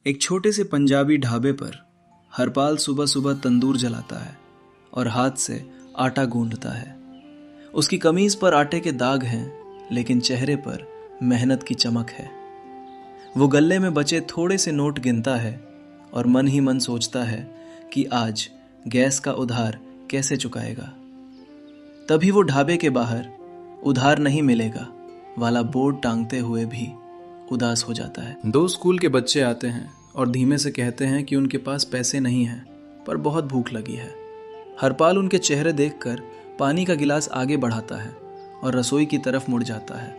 एक छोटे से पंजाबी ढाबे पर हरपाल सुबह सुबह तंदूर जलाता है और हाथ से आटा गूंदता है। उसकी कमीज पर आटे के दाग हैं, लेकिन चेहरे पर मेहनत की चमक है। वो गल्ले में बचे थोड़े से नोट गिनता है और मन ही मन सोचता है कि आज गैस का उधार कैसे चुकाएगा। तभी वो ढाबे के बाहर उधार नहीं मिलेगा वाला बोर्ड टांगते हुए भी उदास हो जाता है। 2 स्कूल के बच्चे आते हैं और धीमे से कहते हैं कि उनके पास पैसे नहीं हैं, पर बहुत भूख लगी है। हरपाल उनके चेहरे देखकर पानी का गिलास आगे बढ़ाता है और रसोई की तरफ मुड़ जाता है।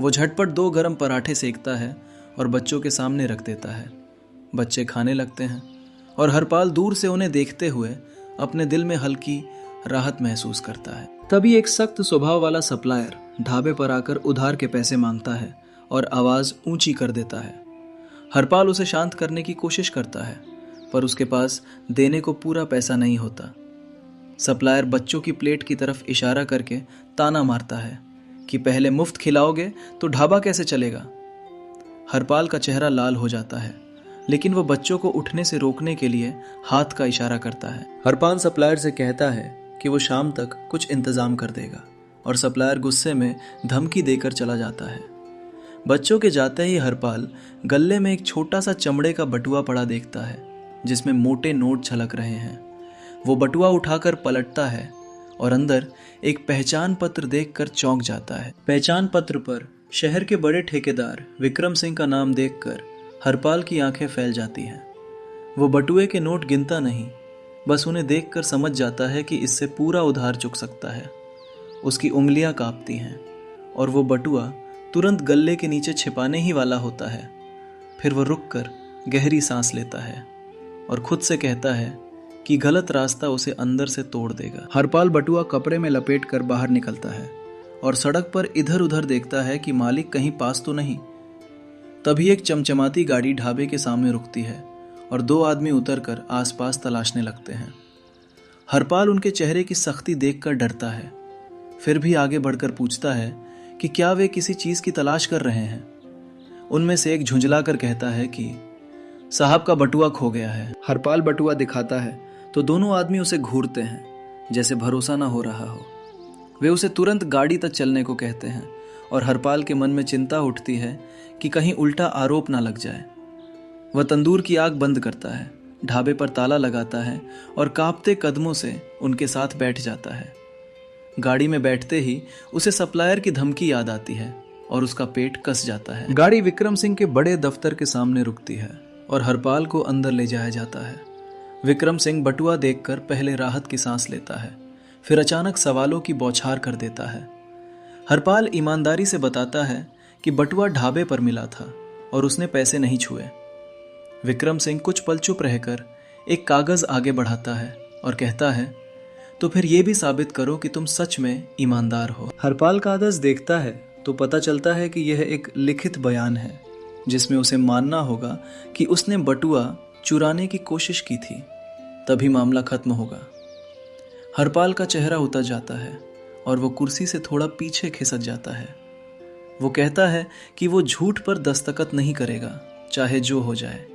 वो झटपट 2 गरम पराठे सेकता है और बच्चों के सामने रख देता है। बच्चे खाने लगते हैं और हरपाल दूर से उन्हें देखते हुए अपने दिल में हल्की राहत महसूस करता है। तभी एक सख्त स्वभाव वाला सप्लायर ढाबे पर आकर उधार के पैसे मांगता है और आवाज ऊंची कर देता है। हरपाल उसे शांत करने की कोशिश करता है, पर उसके पास देने को पूरा पैसा नहीं होता। सप्लायर बच्चों की प्लेट की तरफ इशारा करके ताना मारता है कि पहले मुफ्त खिलाओगे तो ढाबा कैसे चलेगा। हरपाल का चेहरा लाल हो जाता है, लेकिन वह बच्चों को उठने से रोकने के लिए हाथ का इशारा करता है। हरपाल सप्लायर से कहता है कि वो शाम तक कुछ इंतजाम कर देगा और सप्लायर गुस्से में धमकी देकर चला जाता है। बच्चों के जाते ही हरपाल गल्ले में एक छोटा सा चमड़े का बटुआ पड़ा देखता है, जिसमें मोटे नोट छलक रहे हैं। वो बटुआ उठाकर पलटता है और अंदर एक पहचान पत्र देखकर चौंक जाता है। पहचान पत्र पर शहर के बड़े ठेकेदार विक्रम सिंह का नाम देखकर हरपाल की आंखें फैल जाती हैं। वो बटुए के नोट गिनता नहीं, बस उन्हें देखकर समझ जाता है कि इससे पूरा उधार चुक सकता है। उसकी उंगलियां कांपती हैं और वो बटुआ तुरंत गल्ले के नीचे छिपाने ही वाला होता है। फिर वो रुककर गहरी सांस लेता है और खुद से कहता है कि गलत रास्ता उसे अंदर से तोड़ देगा। हरपाल बटुआ कपड़े में लपेट कर बाहर निकलता है और सड़क पर इधर उधर देखता है कि मालिक कहीं पास तो नहीं। तभी एक चमचमाती गाड़ी ढाबे के सामने रुकती है और 2 आदमी उतरकर आसपास तलाशने लगते हैं। हरपाल उनके चेहरे की सख्ती देखकर डरता है, फिर भी आगे बढ़कर पूछता है कि क्या वे किसी चीज की तलाश कर रहे हैं। उनमें से एक झुंझलाकर कहता है कि साहब का बटुआ खो गया है। हरपाल बटुआ दिखाता है तो दोनों आदमी उसे घूरते हैं, जैसे भरोसा ना हो रहा हो। वे उसे तुरंत गाड़ी तक चलने को कहते हैं और हरपाल के मन में चिंता उठती है कि कहीं उल्टा आरोप ना लग जाए। वह तंदूर की आग बंद करता है, ढाबे पर ताला लगाता है और कांपते कदमों से उनके साथ बैठ जाता है। गाड़ी में बैठते ही उसे सप्लायर की धमकी याद आती है और उसका पेट कस जाता है। गाड़ी विक्रम सिंह के बड़े दफ्तर के सामने रुकती है और हरपाल को अंदर ले जाया जाता है। विक्रम सिंह बटुआ देखकर पहले राहत की सांस लेता है, फिर अचानक सवालों की बौछार कर देता है। हरपाल ईमानदारी से बताता है कि बटुआ ढाबे पर मिला था और उसने पैसे नहीं छुए। विक्रम सिंह कुछ पल चुप रहकर एक कागज आगे बढ़ाता है और कहता है, तो फिर यह भी साबित करो कि तुम सच में ईमानदार हो। हरपाल कागज देखता है तो पता चलता है कि यह एक लिखित बयान है, जिसमें उसे मानना होगा कि उसने बटुआ चुराने की कोशिश की थी, तभी मामला खत्म होगा। हरपाल का चेहरा उतर जाता है और वो कुर्सी से थोड़ा पीछे खिसक जाता है। वो कहता है कि वो झूठ पर दस्तखत नहीं करेगा, चाहे जो हो जाए।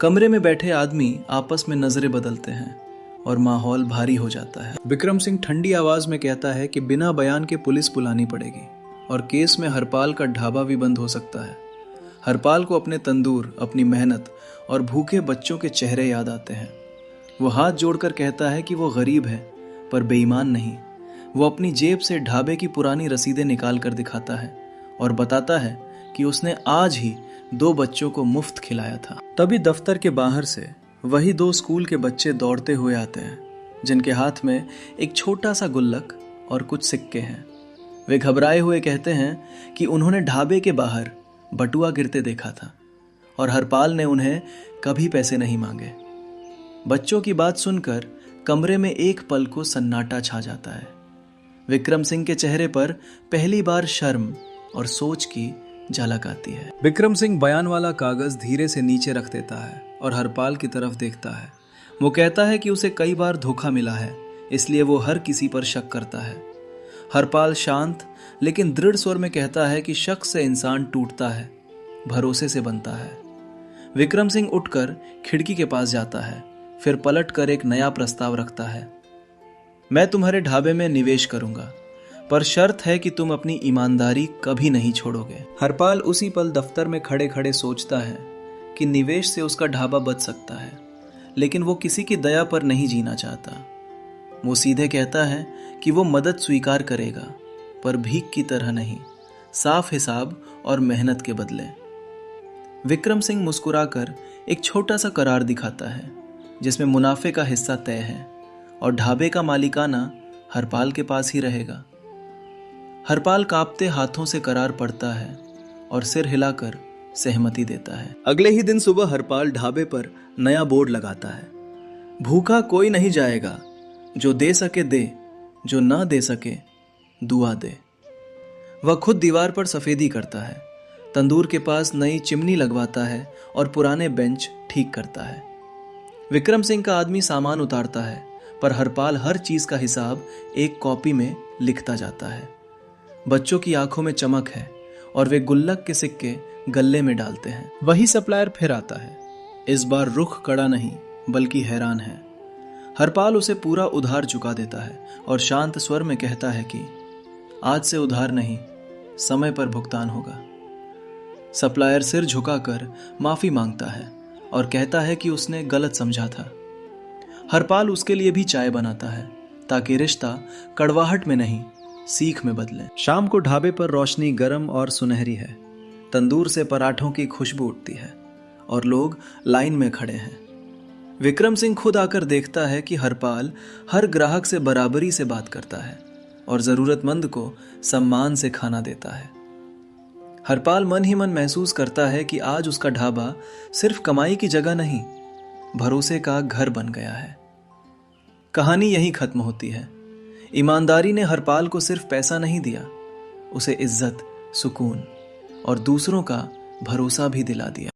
कमरे में बैठे आदमी आपस में नजरें बदलते हैं और माहौल भारी हो जाता है। विक्रम सिंह ठंडी आवाज में कहता है कि बिना बयान के पुलिस बुलानी पड़ेगी और केस में हरपाल का ढाबा भी बंद हो सकता है। हरपाल को अपने तंदूर, अपनी मेहनत और भूखे बच्चों के चेहरे याद आते हैं। वो हाथ जोड़कर कहता है कि वो गरीब है, पर बेईमान नहीं। वो अपनी जेब से ढाबे की पुरानी रसीदें निकाल कर दिखाता है और बताता है कि उसने आज ही 2 बच्चों को मुफ्त खिलाया था। तभी दफ्तर के बाहर से वही 2 स्कूल के बच्चे दौड़ते हुए आते हैं, जिनके हाथ में एक छोटा सा गुल्लक और कुछ सिक्के हैं। वे घबराए हुए कहते हैं कि उन्होंने ढाबे के बाहर बटुआ गिरते देखा था और हरपाल ने उन्हें कभी पैसे नहीं मांगे। बच्चों की बात सुनकर कमरे में एक पल को सन्नाटा छा जाता है। विक्रम सिंह के चेहरे पर पहली बार शर्म और सोच की झलक आती है। विक्रम सिंह बयान वाला कागज धीरे से नीचे रख देता है और हरपाल की तरफ देखता है। वो कहता है कि उसे कई बार धोखा मिला है, इसलिए वो हर किसी पर शक करता है। हरपाल शांत लेकिन दृढ़ स्वर में कहता है कि शक से इंसान टूटता है, भरोसे से बनता है। विक्रम सिंह उठकर खिड़की के पास जाता है, फिर पलटकर एक नया प्रस्ताव रखता है। मैं तुम्हारे ढाबे में निवेश करूंगा, पर शर्त है कि तुम अपनी ईमानदारी कभी नहीं छोड़ोगे। हरपाल उसी पल दफ्तर में खड़े खड़े सोचता है कि निवेश से उसका ढाबा बच सकता है, लेकिन वो किसी की दया पर नहीं जीना चाहता। वो सीधे कहता है कि वो मदद स्वीकार करेगा, पर भीख की तरह नहीं, साफ हिसाब और मेहनत के बदले। विक्रम सिंह मुस्कुराकर एक छोटा सा करार दिखाता है, जिसमें मुनाफे का हिस्सा तय है और ढाबे का मालिकाना हरपाल के पास ही रहेगा। हरपाल कांपते हाथों से करार पढ़ता है और सिर हिलाकर सहमति देता है। अगले ही दिन सुबह हरपाल ढाबे पर नया बोर्ड लगाता है। भूखा कोई नहीं जाएगा, जो दे सके दे, जो ना दे सके दुआ दे। वह खुद दीवार पर सफेदी करता है, तंदूर के पास नई चिमनी लगवाता है और पुराने बेंच ठीक करता है। विक्रम सिंह का आदमी सामान उतारता है, पर हरपाल हर चीज का हिसाब एक कॉपी में लिखता जाता है। बच्चों की आंखों में चमक है और वे गुल्लक के सिक्के गल्ले में डालते हैं। वही सप्लायर फिर आता है, इस बार रुख कड़ा नहीं बल्कि हैरान है। हरपाल उसे पूरा उधार चुका देता है और शांत स्वर में कहता है कि आज से उधार नहीं, समय पर भुगतान होगा। सप्लायर सिर झुकाकर माफी मांगता है और कहता है कि उसने गलत समझा था। हरपाल उसके लिए भी चाय बनाता है, ताकि रिश्ता कड़वाहट में नहीं सीख में बदले। शाम को ढाबे पर रोशनी गर्म और सुनहरी है। तंदूर से पराठों की खुशबू उठती है और लोग लाइन में खड़े हैं। विक्रम सिंह खुद आकर देखता है कि हरपाल हर ग्राहक से बराबरी से बात करता है और जरूरतमंद को सम्मान से खाना देता है। हरपाल मन ही मन महसूस करता है कि आज उसका ढाबा सिर्फ कमाई की जगह नहीं, भरोसे का घर बन गया है। कहानी यहीं खत्म होती है। ईमानदारी ने हरपाल को सिर्फ पैसा नहीं दिया, उसे इज्जत, सुकून और दूसरों का भरोसा भी दिला दिया।